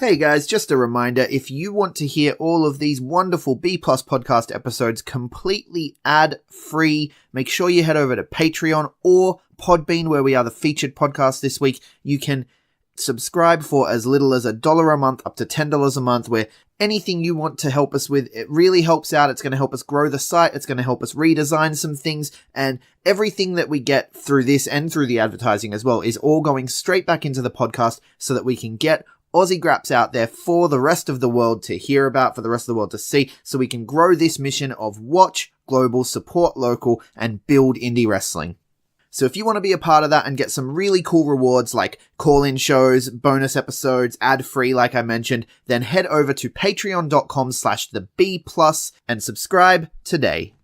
Hey guys, just a reminder, if you want to hear all of these wonderful B Plus podcast episodes completely ad-free, make sure you head over to Patreon or Podbean, where we are the featured podcast this week. You can subscribe for as little as $1 a month up to $10 a month, where anything you want to help us with, it really helps out. It's going to help us grow the site. It's going to help us redesign some things, and everything that we get through this and through the advertising as well is all going straight back into the podcast so that we can get Aussie Grapps out there for the rest of the world to hear about, for the rest of the world to see, so we can grow this mission of watch global, support local, and build indie wrestling. So if you want to be a part of that and get some really cool rewards like call-in shows, bonus episodes, ad-free like I mentioned, then head over to patreon.com/theb+ and subscribe today.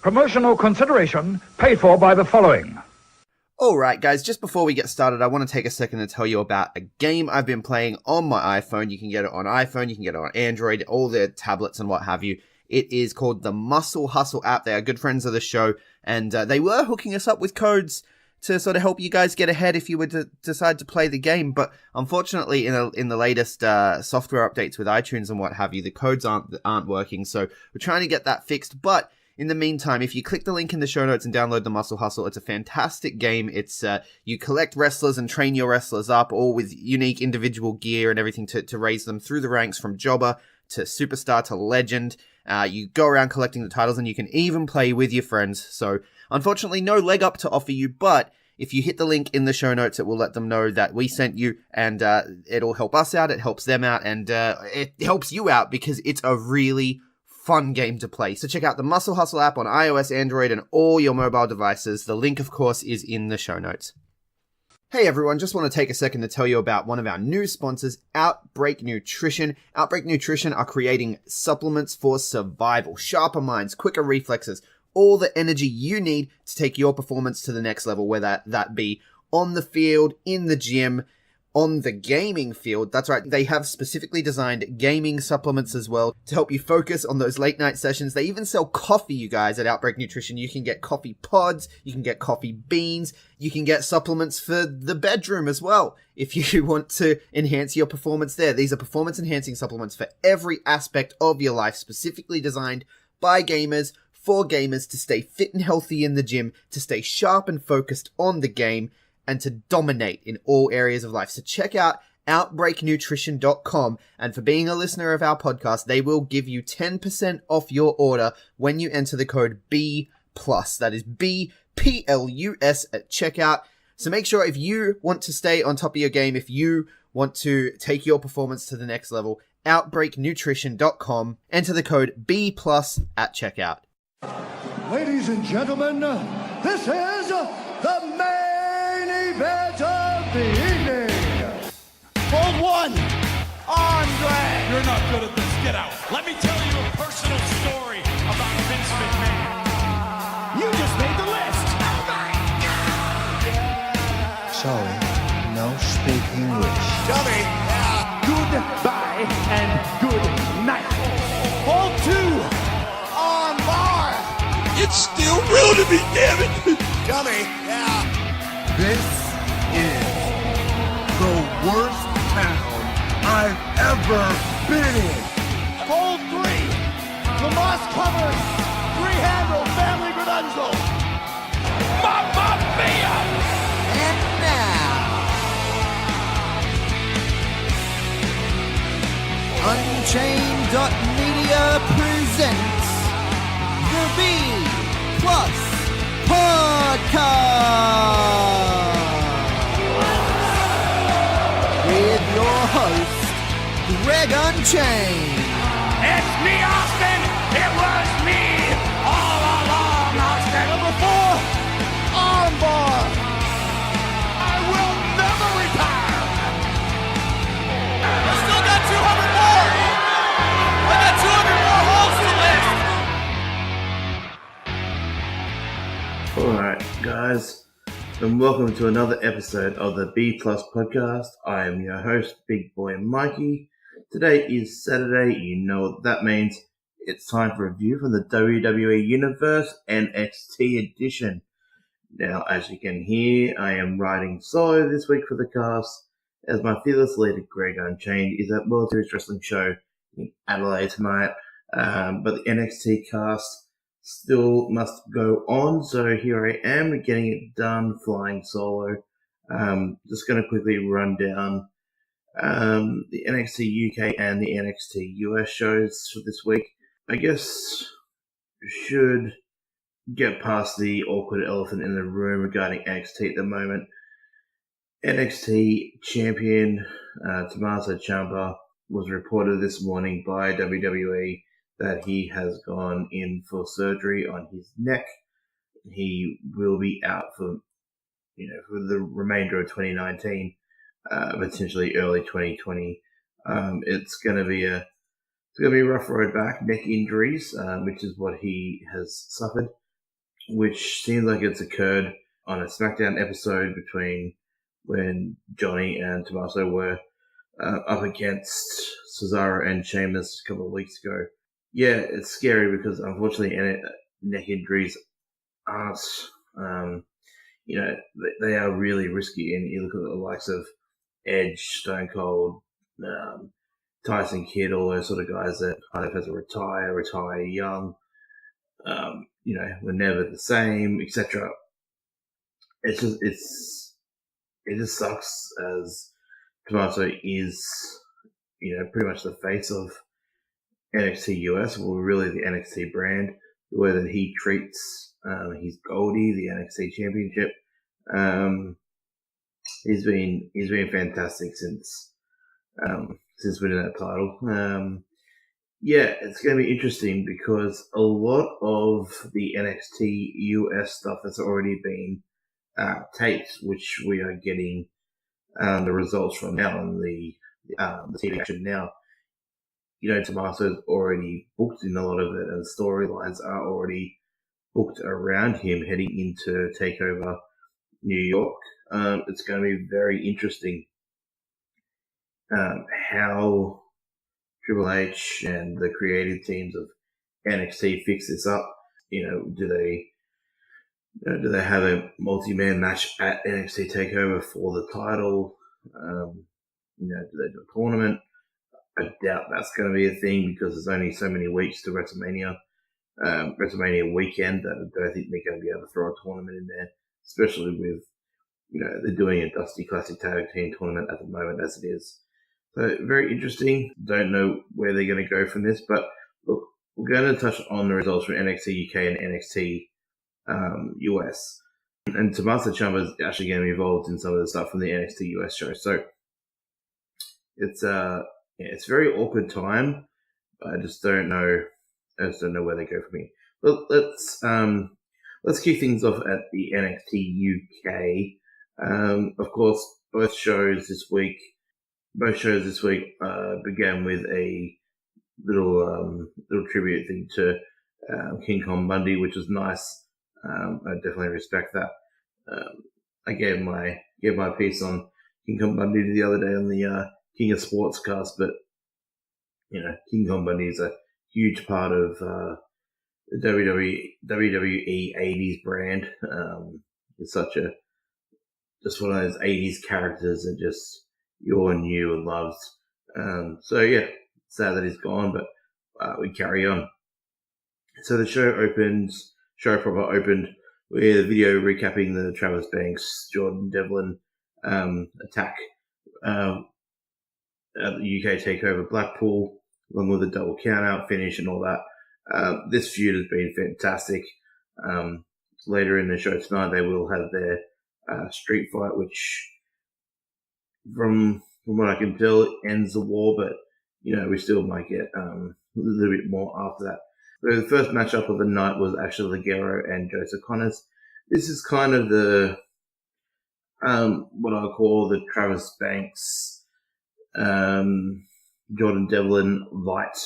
Promotional consideration paid for by the following. Alright guys, just before we get started, I want to take a second to tell you about a game I've been playing on my iPhone. You can get it on iPhone, you can get it on Android, all the tablets and what have you. It is called the Muscle Hustle app. They are good friends of the show, and they were hooking us up with codes to sort of help you guys get ahead if you were to decide to play the game. But unfortunately, in the latest software updates with iTunes and what have you, the codes aren't working. So we're trying to get that fixed. But in the meantime, if you click the link in the show notes and download the Muscle Hustle, it's a fantastic game. It's you collect wrestlers and train your wrestlers up, all with unique individual gear and everything to raise them through the ranks from jobber to superstar to legend. You go around collecting the titles, and you can even play with your friends. So unfortunately, no leg up to offer you, but if you hit the link in the show notes, it will let them know that we sent you, and it'll help us out, it helps them out, and it helps you out because it's a really fun game to play. So check out the Muscle Hustle app on iOS, Android, and all your mobile devices. The link, of course, is in the show notes. Hey everyone, just want to take a second to tell you about one of our new sponsors, Outbreak Nutrition. Outbreak Nutrition are creating supplements for survival, sharper minds, quicker reflexes, all the energy you need to take your performance to the next level, whether that be on the field, in the gym, on the gaming field. That's right, they have specifically designed gaming supplements as well to help you focus on those late night sessions. They even sell coffee, you guys, at Outbreak Nutrition. You can get coffee pods, you can get coffee beans, you can get supplements for the bedroom as well if you want to enhance your performance there. These are performance enhancing supplements for every aspect of your life, specifically designed by gamers, for gamers, to stay fit and healthy in the gym, to stay sharp and focused on the game, and to dominate in all areas of life. So check out OutbreakNutrition.com, and for being a listener of our podcast, they will give you 10% off your order when you enter the code B+. That is BPLUS at checkout. So make sure, if you want to stay on top of your game, if you want to take your performance to the next level, OutbreakNutrition.com, enter the code B+ at checkout. Ladies and gentlemen, this is the main event of the evening. Hold one, Andre. You're not good at this. Get out. Let me tell you a personal story about Vince McMahon. You just made the list. Oh my God! Sorry, no speak English. Dummy. Goodbye and good night. Hold two, on bar. It's still real to me, damn it! Dummy. Yeah. This is the worst town I've ever been in. Hold three, Lamas covers, three-handle family Gradunzo. Mamma mia! And now, Unchained.media presents the B+ Podcast with your host, Greg Unchained. It's me, Austin! It was me all along, Austin! number four, armbar. I will never retire! I still got 200 more. I got 200 more holes to lift. Alright, guys, and welcome to another episode of the B+ Podcast. I am your host, Big Boy Mikey. Today is Saturday. You know what that means. It's time for a review from the WWE Universe NXT Edition. Now, as you can hear, I am riding solo this week for the cast, as my fearless leader, Greg Unchained, is at World Series Wrestling Show in Adelaide tonight. But the NXT cast still must go on, so here I am getting it done, flying solo. Just going to quickly run down the NXT UK and the NXT US shows for this week. I guess should get past the awkward elephant in the room regarding NXT at the moment. NXT champion Tommaso Ciampa was reported this morning by WWE that he has gone in for surgery on his neck. He will be out for the remainder of 2019, potentially early 2020. It's going to be a rough road back. Neck injuries, which is what he has suffered, which seems like it's occurred on a SmackDown episode between when Johnny and Tommaso were up against Cesaro and Sheamus a couple of weeks ago. Yeah, it's scary because unfortunately neck injuries aren't, they are really risky. And you look at the likes of Edge, Stone Cold, Tyson Kidd, all those sort of guys that either have to retire young, were never the same, etc. It just sucks as Tommaso is, pretty much the face of NXT US, well, really the NXT brand, the way that he treats his Goldie, the NXT Championship. He's been fantastic since winning that title. It's going to be interesting because a lot of the NXT US stuff that's already been taped, which we are getting the results from now on the TV action now. Tommaso's already booked in a lot of it, and storylines are already booked around him heading into TakeOver New York. It's going to be very interesting how Triple H and the creative teams of NXT fix this up. Do they have a multi-man match at NXT TakeOver for the title? Do they do a tournament? I doubt that's going to be a thing because there's only so many weeks to WrestleMania weekend that I don't think they're going to be able to throw a tournament in there, especially with, they're doing a Dusty Classic Tag Team tournament at the moment as it is. So very interesting. Don't know where they're going to go from this, but look, we're going to touch on the results from NXT UK and NXT US. And Tommaso Ciampa is actually going to be involved in some of the stuff from the NXT US show. So it's a very awkward time. I just don't know where they go from here. But let's kick things off at the NXT UK. Of course, both shows this week began with a little tribute thing to King Kong Bundy, which was nice. I definitely respect that. I gave my piece on King Kong Bundy the other day on the King of Sportscast, but King Kong Bundy is a huge part of the WWE 80s brand. It's just one of those 80s characters that just you all knew and loved. Sad that he's gone, but we carry on. So the show opened with a video recapping the Travis Banks, Jordan Devlin attack at the UK TakeOver Blackpool, along with a double count-out finish and all that. This feud has been fantastic. Later in the show tonight, they will have their street fight, which, from what I can tell, ends the war, but we still might get a little bit more after that. So the first matchup of the night was actually Ligero and Joseph Connors. This is kind of the what I call the Travis Banks, Jordan Devlin light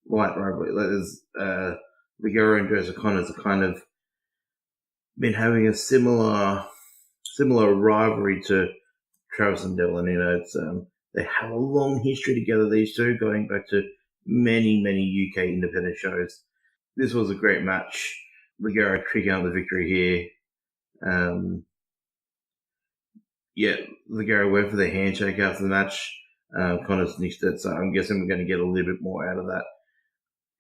rivalry. There's Ligero and Joseph Connors are kind of been having a similar rivalry to Travis and Devlin. It's they have a long history together, these two, going back to many UK independent shows. This was a great match. Ligero picking up the victory here. Ligero went for the handshake after the match. Connor snitched it, so I'm guessing we're going to get a little bit more out of that.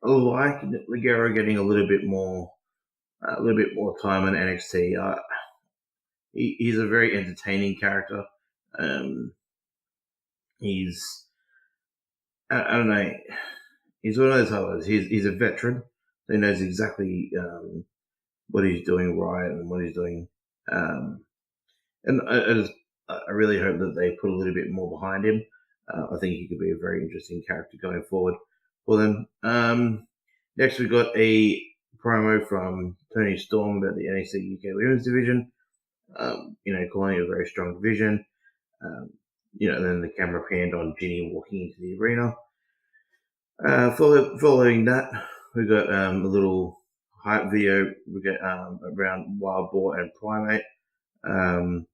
I like Ligero getting a little bit more time on NXT. He's a very entertaining character. I don't know. He's one of those others. He's a veteran. So he knows exactly what he's doing right and what he's doing. And I really hope that they put a little bit more behind him. I think he could be a very interesting character going forward for them. Next, we got a promo from Tony Storm about the NXT UK Women's Division. Calling it a very strong division. And then the camera panned on Ginny walking into the arena. Following that, we got a little hype video. We got around Wild Boar and Primate. Kind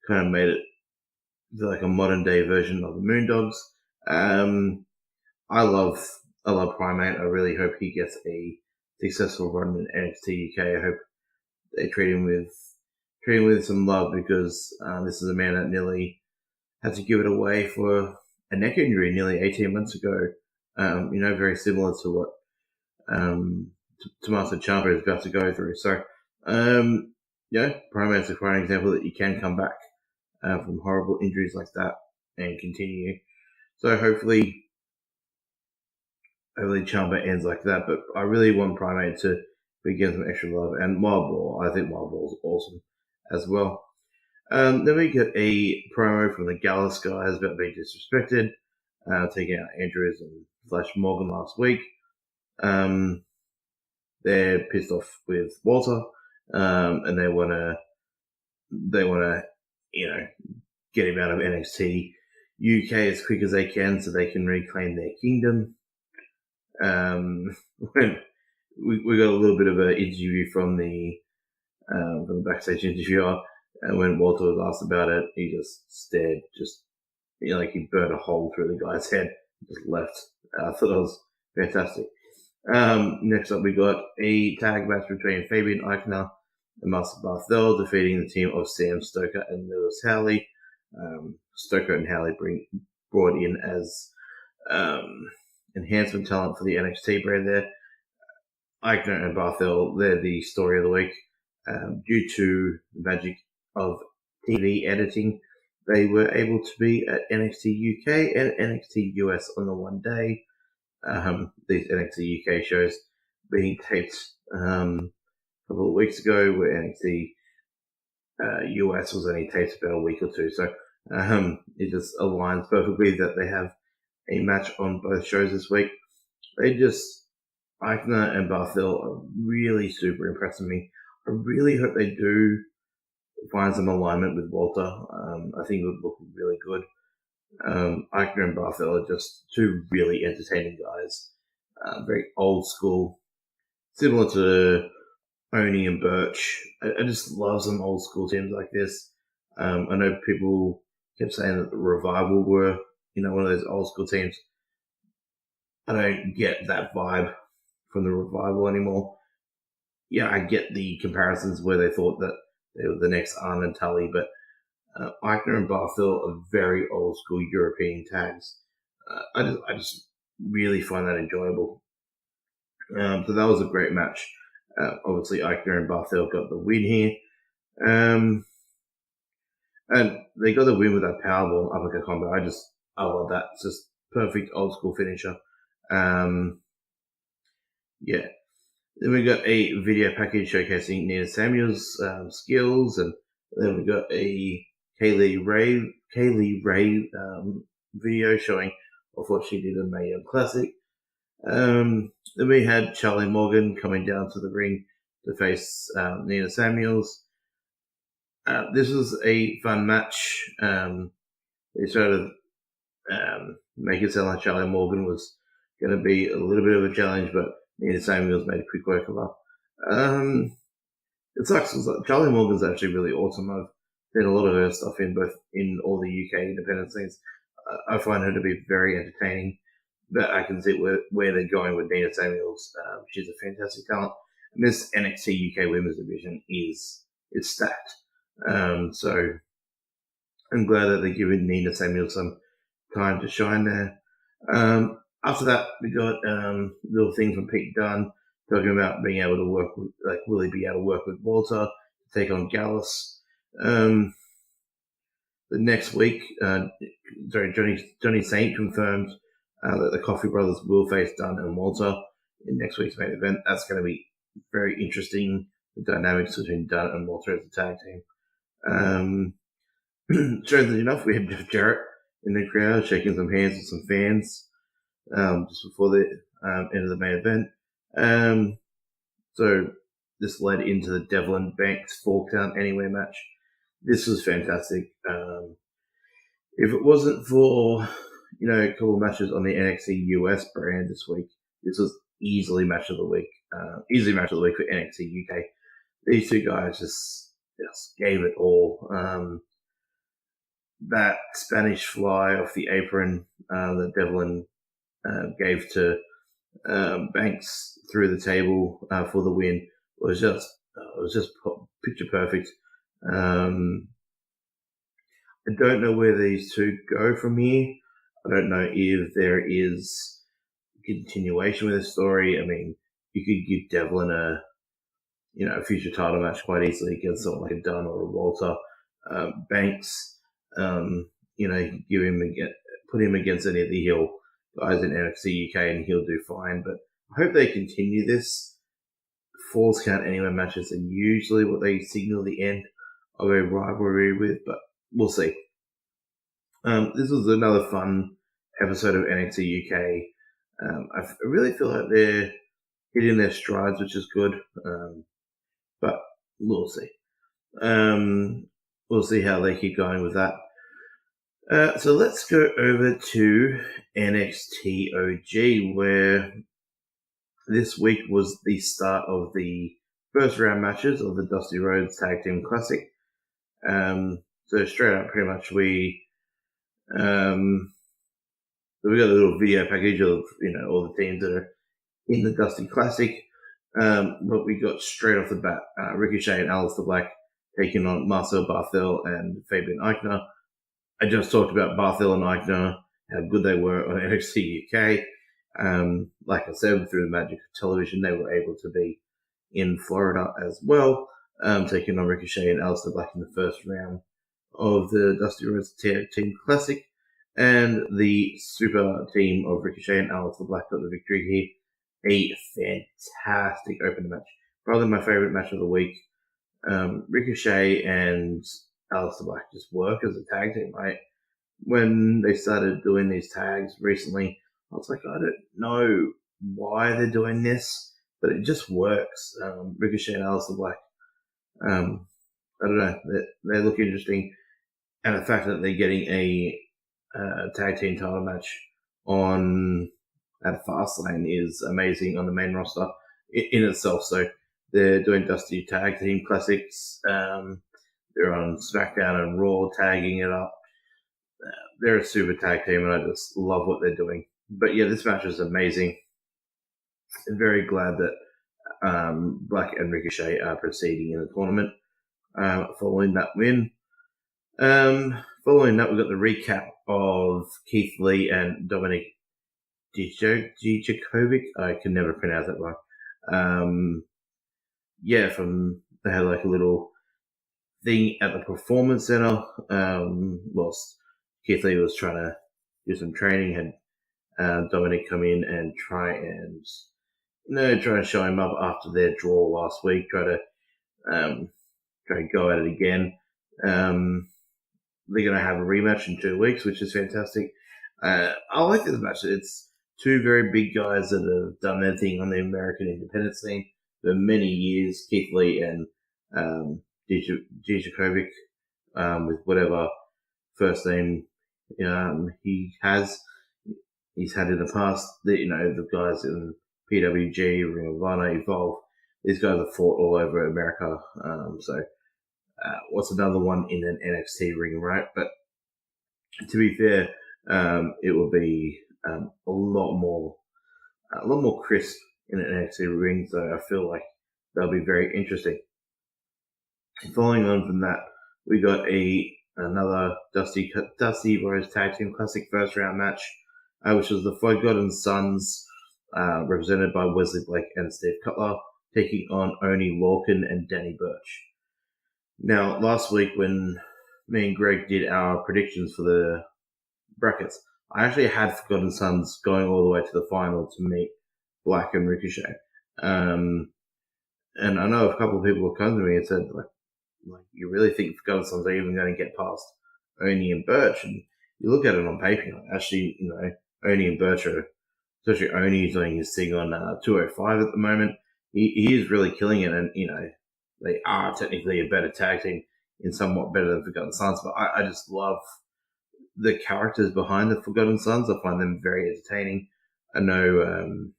of made it feel like a modern day version of the Moondogs. I love Primate. I really hope he gets a successful run in NXT UK. I hope they treat him with some love, because this is a man that nearly had to give it away for a neck injury nearly 18 months ago. Very similar to what Tommaso Ciampa is about to go through. So, Primate's a prime example that you can come back from horrible injuries like that and continue. So hopefully Ciampa ends like that. But I really want Primate to be given some extra love. And Wild Boar, I think Wild Boar is awesome as well. Then we get a promo from the Gallus guys about being disrespected, taking out Andrews and Flash Morgan last week. They're pissed off with Walter, and they want to, get him out of NXT UK as quick as they can so they can reclaim their kingdom. We got a little bit of an interview from the backstage interviewer, and when Walter was asked about it, he just stared, like he burnt a hole through the guy's head, just left. I thought that was fantastic. Next up, we got a tag match between Fabian Eichner and Master Barthel, defeating the team of Sam Stoker and Lewis Howley. Stoker and Howley brought in as enhancement talent for the NXT brand there. Eichner and Barthel, they're the story of the week. Due to the magic of TV editing, they were able to be at NXT UK and NXT US on the one day. These NXT UK shows being taped a couple of weeks ago, where NXT US was only taped about a week or two. So it just aligns perfectly that they have a match on both shows this week. Eichner and Barthel are really super impressing me. I really hope they do find some alignment with Walter. I think it would look really good. Eichner and Barthel are just two really entertaining guys. Very old school, similar to Oni and Birch. I just love some old school teams like this. I know people kept saying that the Revival were, one of those old school teams. I don't get that vibe from the Revival anymore. Yeah, I get the comparisons where they thought that they were the next Arn and Tully, but Eichner and Barthel are very old school European tags. I just really find that enjoyable. So that was a great match. Obviously, Eichner and Barthel got the win here. And they got the win with that powerbomb uppercut combo. I love that. It's just perfect old school finisher. Yeah. Then we got a video package showcasing Nina Samuel's skills, and then we got a Kaylee Ray video showing of what she did in Mae Young Classic. Then we had Charlie Morgan coming down to the ring to face Nina Samuels. This was a fun match. They sort of make it sound like Charlie Morgan was going to be a little bit of a challenge, but Nina Samuels made a quick work of her. It sucks because Charlie Morgan's actually really awesome. I've seen a lot of her stuff in all the UK independent scenes. I find her to be very entertaining, but I can see where they're going with Nina Samuels. She's a fantastic talent. And this NXT UK Women's Division is stacked. So I'm glad that they're giving Nina Samuel some time to shine there. After that, we got little things from Pete Dunne talking about being able to work with, will he be able to work with Walter to take on Gallus? The next week, Johnny Saint confirmed that the Coffee Brothers will face Dunne and Walter in next week's main event. That's going to be very interesting, the dynamics between Dunne and Walter as a tag team. Strangely enough, we had Jeff Jarrett in the crowd shaking some hands with some fans just before the end of the main event. So this led into the Devlin Banks 4-count anywhere match. This was fantastic. If it wasn't for, a couple of matches on the NXT US brand this week, this was easily match of the week. Easily match of the week for NXT UK. These two guys just gave it all. That Spanish fly off the apron that Devlin gave to Banks through the table for the win was just picture perfect. I don't know where these two go from here. I don't know if there is continuation with the story. I mean, you could give Devlin a future title match quite easily against someone like a Dunne or a Walter. Banks, put him against any of the heel guys in NXT UK and he'll do fine. But I hope they continue this. Falls count anywhere matches are usually what they signal the end of a rivalry with, but we'll see. This was another fun episode of NXT UK. I really feel like they're hitting their strides, which is good. But we'll see. We'll see how they keep going with that. So let's go over to NXT OG, where this week was the start of the first round matches of the Dusty Rhodes Tag Team Classic. So straight up, pretty much we got a little video package of all the teams that are in the Dusty Classic. But we got straight off the bat Ricochet and Aleister Black taking on Marcel Barthel and Fabian Eichner. I just talked about Barthel and Eichner, how good they were on NXT UK. Like I said, through the magic of television, they were able to be in Florida as well, taking on Ricochet and Aleister Black in the first round of the Dusty Rhodes Tag Team Classic. And the super team of Ricochet and Aleister Black got the victory here. A fantastic opening match. Probably my favorite match of the week. Ricochet and Aleister Black just work as a tag team, right? When they started doing these tags recently, I was like, I don't know why they're doing this, but it just works. Ricochet and Aleister Black, I don't know, they look interesting. And the fact that they're getting a tag team title match at Fastlane is amazing on the main roster in itself. So they're doing Dusty Tag Team Classics. They're on SmackDown and Raw tagging it up. They're a super tag team, and I just love what they're doing. But yeah, this match is amazing. I'm very glad that Black and Ricochet are proceeding in the tournament following that win. Following that, we've got the recap of Keith Lee and Dominic Dijakovic. I can never pronounce that wrong. They had like a little thing at the Performance Center. Whilst Keith Lee was trying to do some training, had Dominic come in and try and show him up after their draw last week. Try to go at it again. They're going to have a rematch in 2 weeks, which is fantastic. I like this match. It's two very big guys that have done their thing on the American independent scene for many years. Keith Lee and Dijakovic, with whatever first name he's had in the past. The guys in PWG, Ring of Honor, Evolve, these guys have fought all over America. What's another one in an NXT ring, right? But to be fair, it will be a lot more crisp in an NXT ring. So I feel like that'll be very interesting. Following on from that, we got a another Dusty Rose Tag Team Classic first round match, which was the Forgotten Sons, represented by Wesley Blake and Steve Cutler, taking on Oney Lorcan and Danny Burch. Now, last week when me and Greg did our predictions for the brackets, I actually had Forgotten Sons going all the way to the final to meet Black and Ricochet. And I know a couple of people have come to me and said, like you really think Forgotten Sons are even going to get past Oney and Burch? And you look at it on paper, actually, Oney and Burch are, especially Oney doing his thing on 205 at the moment. He is really killing it, and they are technically a better tag team in somewhat better than Forgotten Sons. But I just love the characters behind the Forgotten Sons. I find them very entertaining. I know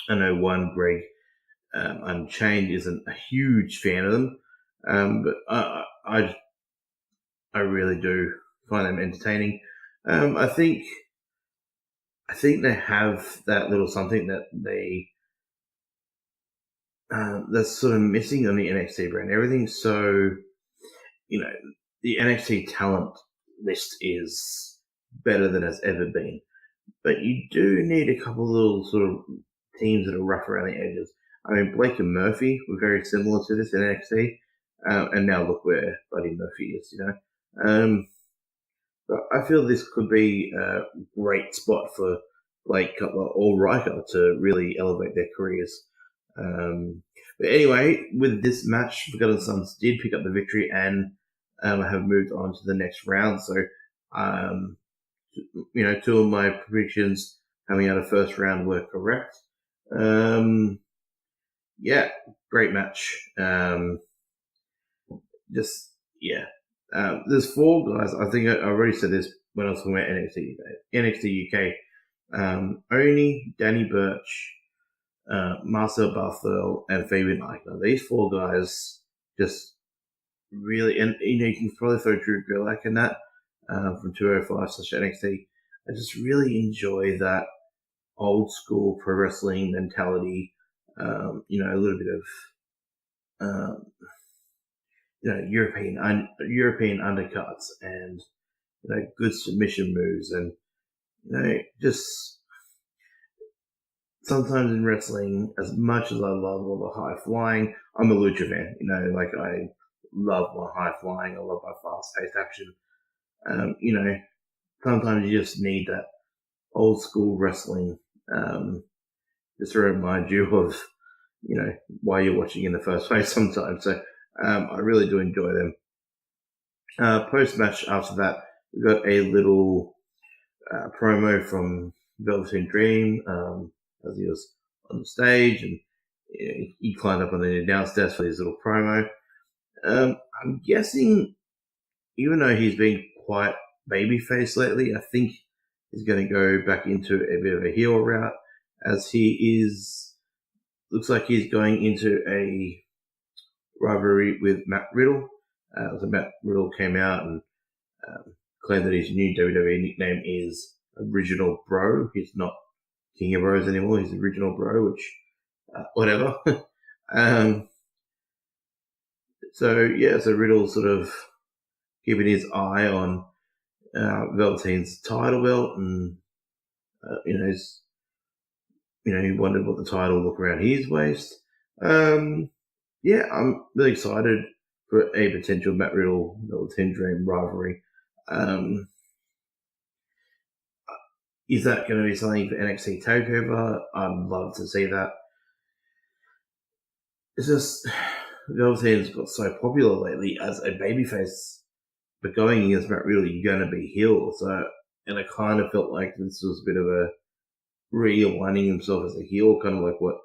one Greg Unchained isn't a huge fan of them, but I really do find them entertaining. I think they have that little something that that's sort of missing on the NXT brand. Everything's so, the NXT talent list is better than it's ever been, but you do need a couple little sort of teams that are rough around the edges. I mean, Blake and Murphy were very similar to this in NXT, and now look where Buddy Murphy is, But I feel this could be a great spot for Blake, Cutler, or Riker to really elevate their careers. But anyway, with this match, Forgotten Sons did pick up the victory and have moved on to the next round. So, two of my predictions coming out of first round were correct. Great match. There's four guys. I think I already said this when I was talking about NXT UK. Oney, Danny Burch, Marcel Barthel, and Fabian Eichner. These four guys just really, and you can probably throw Drew Gulak in that from 205/NXT. I just really enjoy that old school pro wrestling mentality. A little bit of European undercuts and good submission moves, and just sometimes in wrestling, as much as I love all the high flying, I'm a lucha fan. I love my high flying, I love my fast paced action. Sometimes you just need that old school wrestling just to remind you of why you're watching in the first place sometimes. So I really do enjoy them. Post match after that, we got a little promo from Velveteen Dream as he was on the stage, and he climbed up on the announce desk for his little promo. I'm guessing, even though he's been quite babyface lately, I think he's going to go back into a bit of a heel route, as looks like he's going into a rivalry with Matt Riddle. So Matt Riddle came out and claimed that his new WWE nickname is Original Bro. He's not King of Bros anymore. He's Original Bro, which, whatever. So Riddle sort of keeping his eye on Velveteen's title belt, and he wondered what the title looked around his waist. I'm really excited for a potential Matt Riddle Velveteen Dream rivalry. Is that going to be something for NXT TakeOver? I'd love to see that. It's just Velveteen's got so popular lately as a babyface, but going against Matt Riddle, you're going to be heel. And I kind of felt like this was a bit of a realigning himself as a heel, kind of like what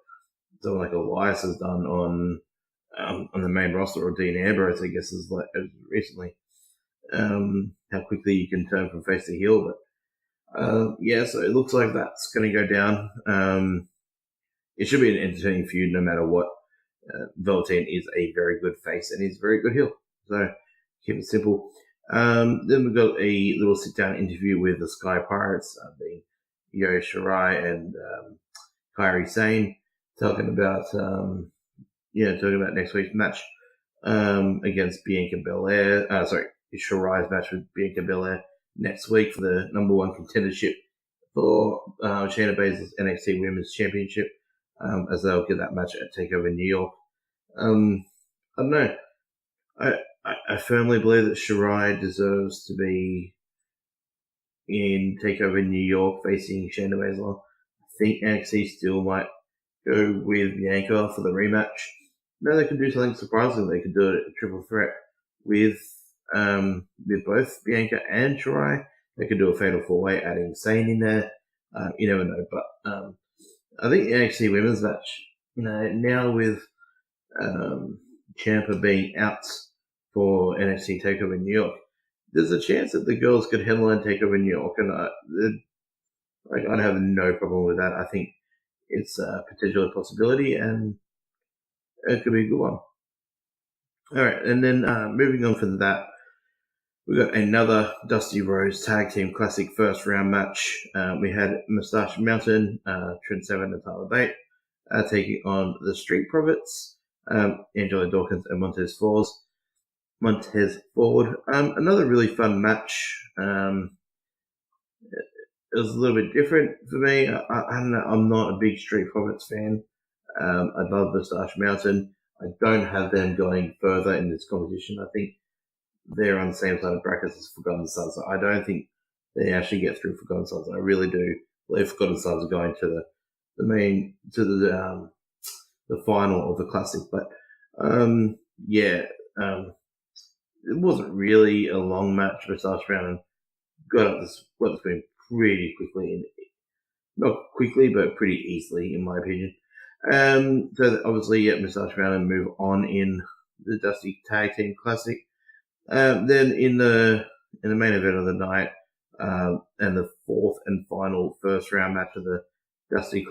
someone like Elias has done on the main roster, or Dean Ambrose, I guess, is like recently. How quickly you can turn from face to heel, but so it looks like that's going to go down. It should be an entertaining feud no matter what. Velveteen is a very good face and he's a very good heel, so keep it simple. Then we've got a little sit-down interview with the Sky Pirates, being Io Shirai and Kairi Sane, talking about next week's match against Bianca Belair. is Shirai's match with Bianca Belair next week for the number one contendership for Shayna Baszler's NXT Women's Championship, as they'll get that match at TakeOver New York. I don't know. I firmly believe that Shirai deserves to be in TakeOver New York facing Shayna Baszler. I think NXT still might go with Bianca for the rematch. No, they could do something surprising. They could do it at a triple threat with both Bianca and Shirai. They could do a fatal four-way, adding Sane in there. You never know, but I think the NXT Women's match, now with Ciampa being out for NXT TakeOver New York, there's a chance that the girls could headline TakeOver New York, and I'd have no problem with that. I think it's a potential possibility, and it could be a good one. All right, and then moving on from that, we got another Dusty Rhodes Tag Team Classic first round match. We had Moustache Mountain, Trent Seven, and Tyler Bate taking on the Street Profits, Angelo Dawkins and Montez Ford. Another really fun match. It was a little bit different for me. I don't know. I'm not a big Street Profits fan. I love Moustache Mountain. I don't have them going further in this competition. I think they're on the same side of brackets as Forgotten Sons. So I don't think they actually get through Forgotten Sons. I really do believe Forgotten Sons are going to the final of the Classic. But it wasn't really a long match. Moustache Mountain got up this screen pretty quickly, not quickly, but pretty easily, in my opinion. So obviously, Moustache Mountain move on in the Dusty Tag Team Classic. Then in the main event of the night, and the fourth and final first round match of the Dusty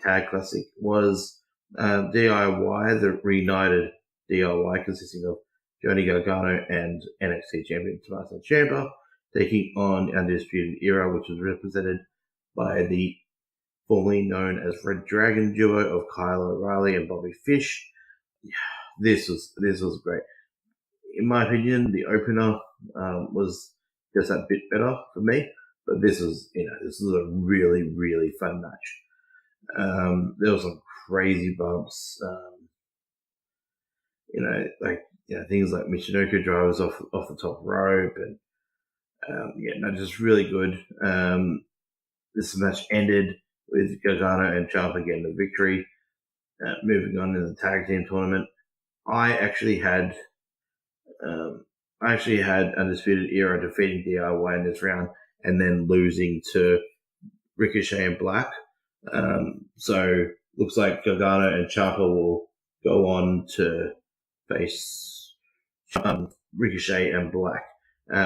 Tag Classic was DIY, the reunited DIY, consisting of Johnny Gargano and NXT champion Tommaso Ciampa, taking on the Undisputed Era, which was represented by the formerly known as Red Dragon duo of Kyle O'Reilly and Bobby Fish. This was great. In my opinion, the opener was just a bit better for me, but this was a really, really fun match. There was some crazy bumps. Things like Michinoku drivers off the top rope, and just really good. This match ended with Gargano and Ciampa getting the victory. Moving on in the tag team tournament, I actually had Undisputed Era defeating DIY in this round and then losing to Ricochet and Black. So looks like Gargano and Ciampa will go on to face Ricochet and Black,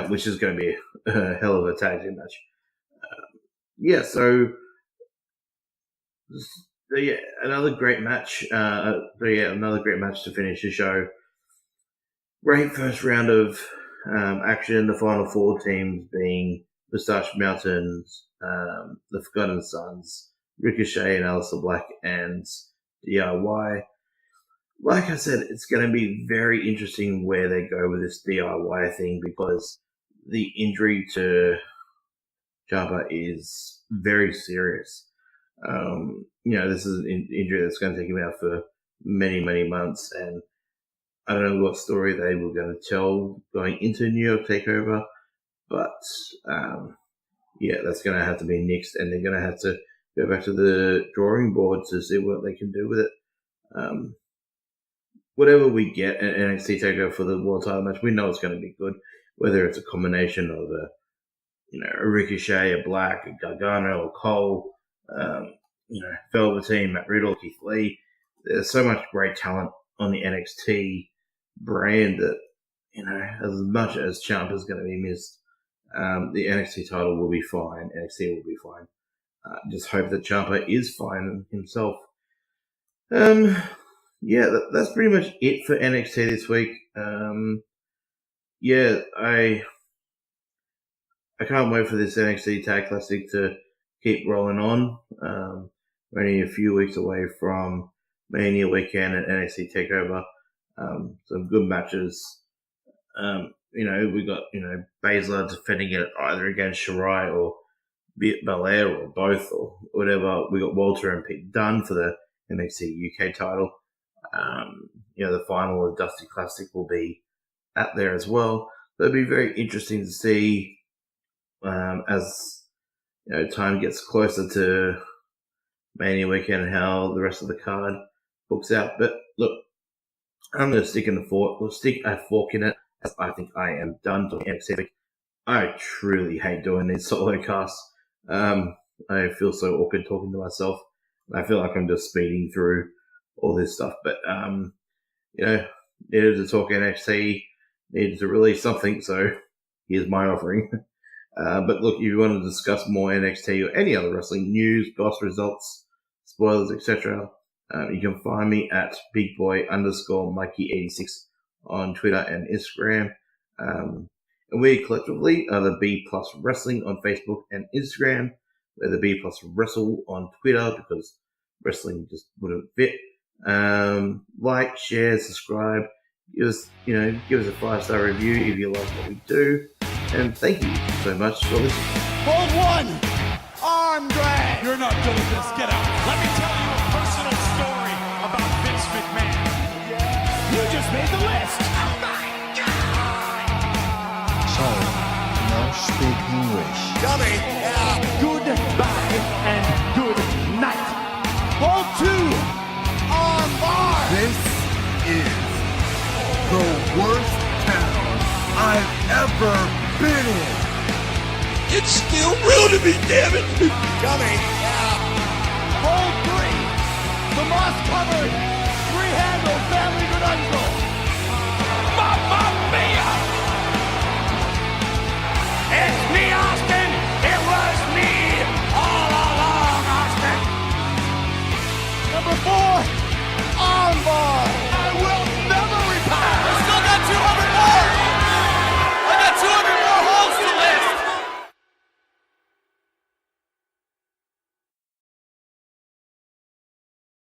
which is going to be a hell of a tag team match. Another great match. Another great match to finish the show. Great first round of action. The final four teams being Moustache Mountains, the Forgotten Sons, Ricochet and Aleister Black, and DIY. Like I said, it's going to be very interesting where they go with this DIY thing, because the injury to Ciampa is very serious. This is an injury that's going to take him out for many, many months, and I don't know what story they were going to tell going into New York TakeOver, but that's going to have to be nixed, and they're going to have to go back to the drawing board to see what they can do with it. Whatever we get at NXT TakeOver for the World Title match, we know it's going to be good, whether it's a combination of a Ricochet, a Black, a Gargano, a Cole, Velveteen, Matt Riddle, Keith Lee. There's so much great talent on the NXT brand that, as much as Ciampa is going to be missed, the NXT title will be fine. NXT will be fine. Just hope that Ciampa is fine himself. That's pretty much it for NXT this week. I can't wait for this NXT Tag Classic to keep rolling on. We're only a few weeks away from Mania weekend and NXT TakeOver. Some good matches. we got, Baszler defending it either against Shirai or Belair or both or whatever. We got Walter and Pete Dunne for the NXT UK title. The final of the Dusty Classic will be out there as well. So it'll be very interesting to see as time gets closer to Mania weekend how the rest of the card books out. But look, I'm going to stick a fork in it, as I think I am done talking NXT. I truly hate doing these solo casts. I feel so awkward talking to myself. I feel like I'm just speeding through all this stuff. But, needed to talk NXT, needed to release something, so here's my offering. But look, if you want to discuss more NXT or any other wrestling news, goss results, spoilers, etc., you can find me at bigboy_Mikey86 on Twitter and Instagram. And we collectively are the B Plus Wrestling on Facebook and Instagram. We're the B Plus Wrestle on Twitter because wrestling just wouldn't fit. Like, share, subscribe. Give us a 5-star review if you like what we do. And thank you so much for listening. Hold one! Arm drag! You're not doing this. Get out. Let me tell you a personal story about Vince McMahon. You just made the list! Oh my God! So, no speak English. Dummy! Goodbye and good night. Hold two! Arm bar! This is the worst town I've ever been in. It's still real to me, damn it! Dummy! Hold three! The moss-covered, three-handle family grudungle! Mamma mia! It's me, Austin! It was me all along, Austin! Number 4, armbar!